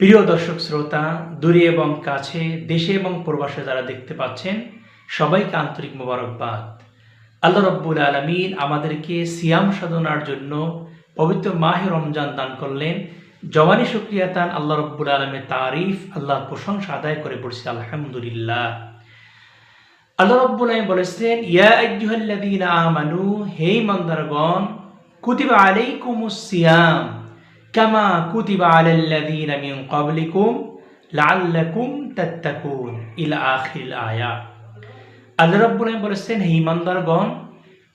প্রিয় দর্শক শ্রোতা, দূরে এবং কাছে, দেশে এবং প্রবাসে যারা দেখতে পাচ্ছেন, সবাইকে আন্তরিক মোবারকবাদ। আল্লাহ রাব্বুল আলামিন আমাদেরকে সিয়াম সাধনার জন্য পবিত্র মাহে রমজান দান করলেন। জবানি শুকরিয়াতান আল্লাহ রাব্বুল আলামিনের তারিফ, আল্লাহর প্রশংসা আদায় করে বলছি আলহামদুলিল্লাহ। আল্লাহ রাব্বুল আলামিন বলেছেন, ইয়া আইয়ুহাল্লাযীনা আমানু, হে ইমানদারগণ, কুতিবা আলাইকুমুস সিয়াম কামা কুতিবা আলাল্লাযীনা মিন ক্বাবলিকুম লাআল্লাকুম তাত্তাকুন ইলা আখিরিল আয়াত। আল্লাহ রাব্বুল আলামিন বলেছেন, হে ইমানদারগণ,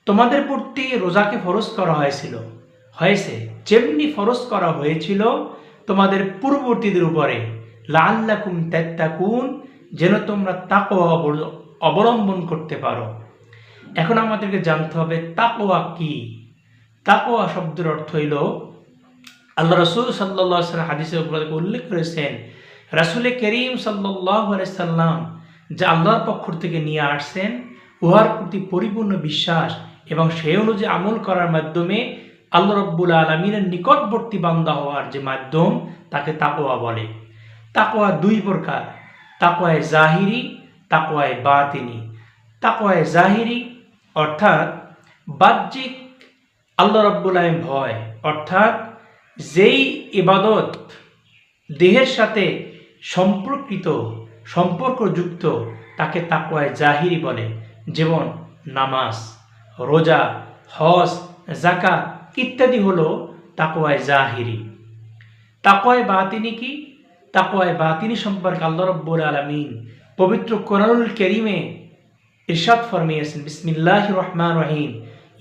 তোমাদের প্রতি রোজাকে ফরজ করা হয়েছে যেমনি ফরজ করা হয়েছিল তোমাদের পূর্ববর্তীদের উপরে, লাআল্লাকুম তাত্তাকুন, যেন তোমরা তাকওয়া অবলম্বন করতে পারো। এখন আমাদেরকে জানতে হবে তাকওয়া কি। তাকওয়া শব্দের অর্থ হইল, আল্লাহ রাসূল সাল্লাল্লাহু আলাইহি ওয়াসাল্লাম হাদিসে উল্লেখ করেছেন, রাসূল করিম সাল্লাল্লাহু আলাইহি সাল্লাম যা আল্লাহর পক্ষ থেকে নিয়ে আসছেন, উহার প্রতি পরিপূর্ণ বিশ্বাস এবং সেই অনুযায়ী আমল করার মাধ্যমে আল্লাহ রাব্বুল আলামিনের নিকটবর্তী বান্দা হওয়ার যে মাধ্যম, তাকে তাকওয়া বলে। তাকওয়া দুই প্রকার, তাকওয়ায়ে জাহিরি, তাকওয়ায়ে বাতিনি। তাকওয়ায়ে জাহিরি অর্থাৎ বাহ্যিক আল্লাহ রাব্বুল আলামিন ভয়, অর্থাৎ যেই ইবাদত দেহের সাথে সম্পর্কযুক্ত তাকে তাকওয়ায়ে জাহিরি বলে, যেমন নামাজ, রোজা, হজ, যাকাত ইত্যাদি হলো তাকওয়ায়ে জাহিরি। তাকওয়ায়ে বাতিনি কি? তাকওয়ায়ে বাতিনি সম্পর্কে আল্লাহ রাব্বুল আলামিন পবিত্র কোরআনুল কারীমে ইরশাদ ফরমিয়েছেন, বিসমিল্লাহির রহমানির রহিম,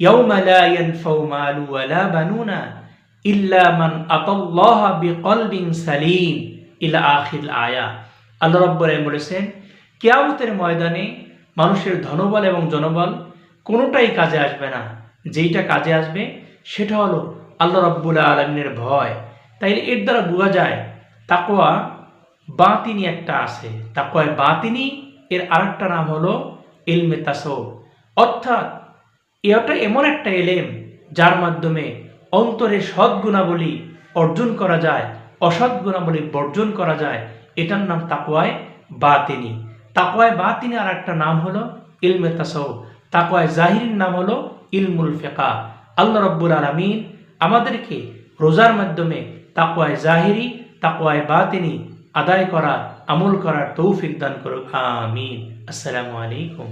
ইয়াউমা লা ইয়ানফাউ মালু ওয়ালা বানুনা ইল্লা মান আতাল্লাহা বিকলবিন সালিম ইলা আখিরিল আয়াত। আল্লাহ রাব্বুল আলামিন বলেছেন, কিয়ামতের ময়দানে মানুষের ধনবল এবং জনবল কোনোটাই কাজে আসবে না। যেইটা কাজে আসবে সেটা হলো আল্লাহ রাব্বুল আলামিনের ভয়। তাইলে এর দ্বারা বোঝা যায় তাকওয়া বাতিনি একটা আছে। তাকওয়া বাতিনি এর আরেকটা নাম হলো ইলমে তাসাউফ, অর্থাৎ এটা এমন একটা এলেম যার মাধ্যমে অন্তরের সৎ গুণাবলী অর্জন করা যায়, অসৎ গুণাবলী বর্জন করা যায়। এটার নাম তাকওয়ায়ে বাতিনি। তাকওয়ায়ে বাতিনি আর একটা নাম হলো ইলমে তাসাউফ। তাকওয়ায়ে জাহিরির নাম হলো ইলমুল ফিকহ। আল্লাহ রাব্বুল আলামিন আমাদেরকে রোজার মাধ্যমে তাকওয়ায়ে জাহিরি, তাকওয়ায়ে বাতিনি আদায় করা, আমল করার তৌফিক দান করুক। আমিন। আসসালামু আলাইকুম।